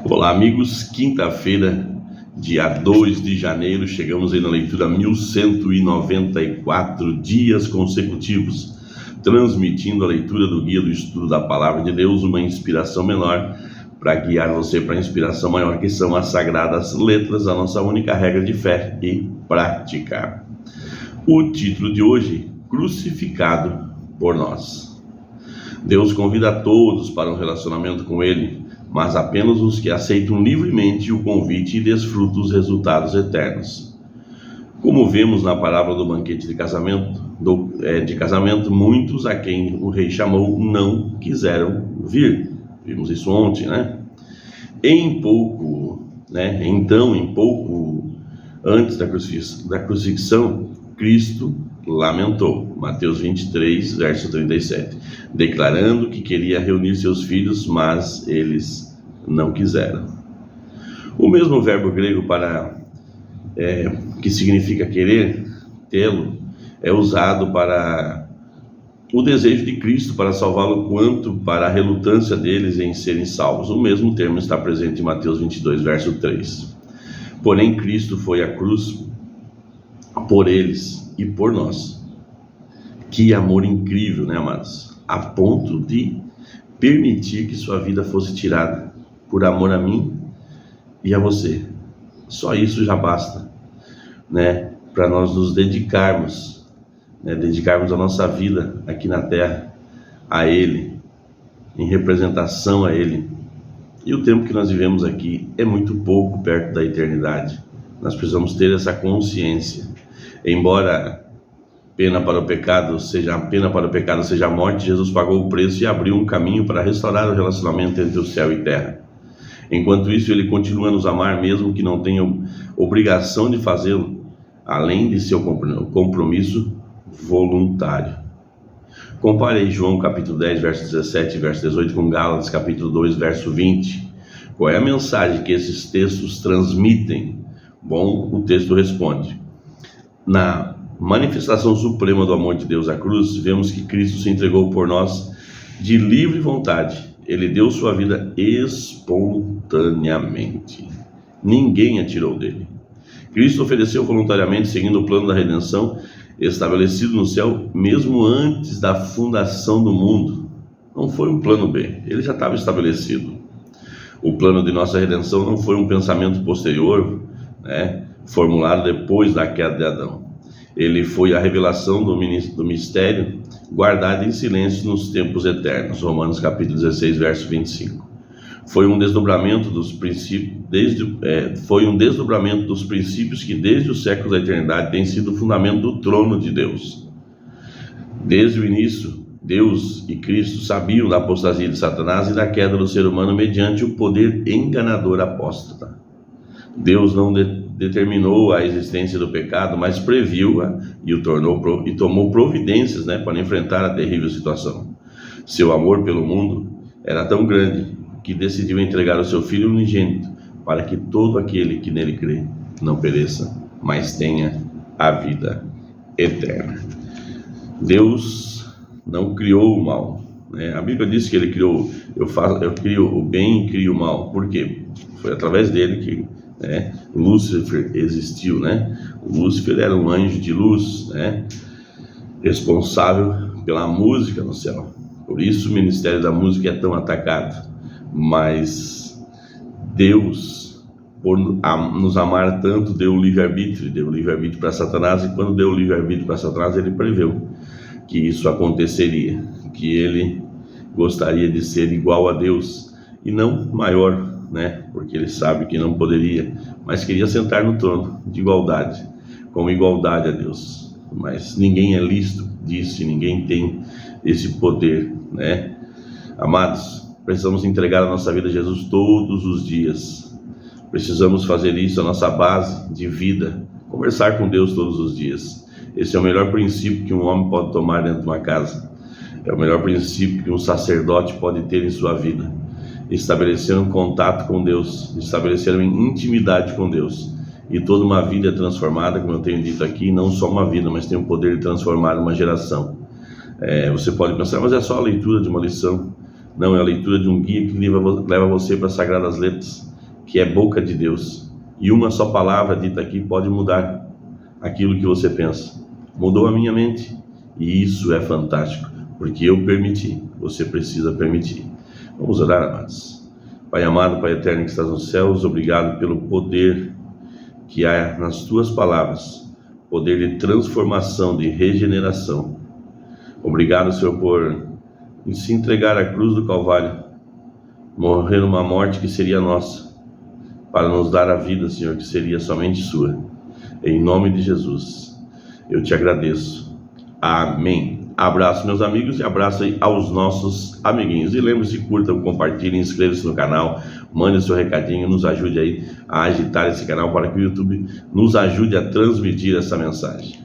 Olá, amigos. Quinta-feira, dia 2 de janeiro, chegamos aí na leitura 1194 dias consecutivos, transmitindo a leitura do Guia do Estudo da Palavra de Deus, uma inspiração menor para guiar você para a inspiração maior, que são as Sagradas Letras, a nossa única regra de fé e prática. O título de hoje, Crucificado por Nós. Deus convida a todos para um relacionamento com Ele, mas apenas os que aceitam livremente o convite e desfrutam os resultados eternos. Como vemos na parábola do banquete de casamento, muitos a quem o rei chamou não quiseram vir. Vimos isso ontem, né? Em pouco antes da crucifixão, Cristo lamentou, Mateus 23, verso 37, declarando que queria reunir seus filhos, mas eles não quiseram. O mesmo verbo grego que significa querer, tê-lo, é usado para o desejo de Cristo para salvá-lo, quanto para a relutância deles em serem salvos. O mesmo termo está presente em Mateus 22, verso 3. Porém, Cristo foi à cruz por eles e por nós. Que amor incrível, né, amados? A ponto de permitir que sua vida fosse tirada por amor a mim e a você. Só isso já basta, né, para nós nos dedicarmos a nossa vida aqui na terra a Ele, em representação a Ele. E o tempo que nós vivemos aqui é muito pouco perto da eternidade. Nós precisamos ter essa consciência. Embora a pena para o pecado seja a morte, Jesus pagou o preço e abriu um caminho para restaurar o relacionamento entre o céu e terra. Enquanto isso, Ele continua a nos amar, mesmo que não tenha obrigação de fazê-lo, além de seu compromisso voluntário. Compare João capítulo 10, verso 17 e verso 18 com Gálatas capítulo 2, verso 20. Qual é a mensagem que esses textos transmitem? Bom, o texto responde: na manifestação suprema do amor de Deus à cruz, vemos que Cristo se entregou por nós de livre vontade. Ele deu sua vida espontaneamente. Ninguém a tirou dele. Cristo ofereceu voluntariamente, seguindo o plano da redenção estabelecido no céu, mesmo antes da fundação do mundo. Não foi um plano B, ele já estava estabelecido. O plano de nossa redenção não foi um pensamento posterior, formulado depois da queda de Adão. Ele foi a revelação do mistério guardado em silêncio nos tempos eternos. Romanos capítulo 16, verso 25. Foi um desdobramento dos princípios que desde os séculos da eternidade tem sido o fundamento do trono de Deus. Desde o início, Deus e Cristo sabiam da apostasia de Satanás e da queda do ser humano mediante o poder enganador apóstata. Deus não determinou a existência do pecado, mas previu-a e tomou providências para enfrentar a terrível situação. Seu amor pelo mundo era tão grande que decidiu entregar o seu Filho unigênito para que todo aquele que nele crê não pereça, mas tenha a vida eterna. Deus não criou o mal, A Bíblia diz que Ele criou, eu crio o bem e crio o mal. Por quê? Foi através dele que Lúcifer existiu, O Lúcifer era um anjo de luz, responsável pela música no céu. Por isso o ministério da música é tão atacado. Mas Deus, por nos amar tanto, deu o livre-arbítrio para Satanás, e quando deu o livre-arbítrio para Satanás, ele preveu que isso aconteceria, que ele gostaria de ser igual a Deus e não maior, porque ele sabe que não poderia, mas queria sentar no trono de igualdade, com igualdade a Deus. Mas ninguém é lícito disso, e ninguém tem esse poder, Amados, precisamos entregar a nossa vida a Jesus todos os dias. Precisamos fazer isso a nossa base de vida, conversar com Deus todos os dias. Esse é o melhor princípio que um homem pode tomar dentro de uma casa. É o melhor princípio que um sacerdote pode ter em sua vida. Estabelecer um contato com Deus, estabelecer uma intimidade com Deus. E toda uma vida é transformada, como eu tenho dito aqui, não só uma vida, mas tem o poder de transformar uma geração. Você pode pensar, mas é só a leitura de uma lição. Não, é a leitura de um guia que leva você para as Sagradas Letras. que é boca de Deus. E uma só palavra dita aqui pode mudar aquilo que você pensa. Mudou a minha mente. E isso é fantástico, porque eu permiti. Você precisa permitir. Vamos orar, amados. Pai amado, Pai eterno que estás nos céus, obrigado pelo poder que há nas tuas palavras, poder de transformação, de regeneração. Obrigado, Senhor, por se entregar à cruz do Calvário, morrer uma morte que seria nossa, para nos dar a vida, Senhor, que seria somente sua. Em nome de Jesus, eu te agradeço. Amém. Abraço, meus amigos, e abraço aí aos nossos amiguinhos. E lembre-se, curtam, compartilhem, inscrevam-se no canal, mande seu recadinho, nos ajude aí a agitar esse canal para que o YouTube nos ajude a transmitir essa mensagem.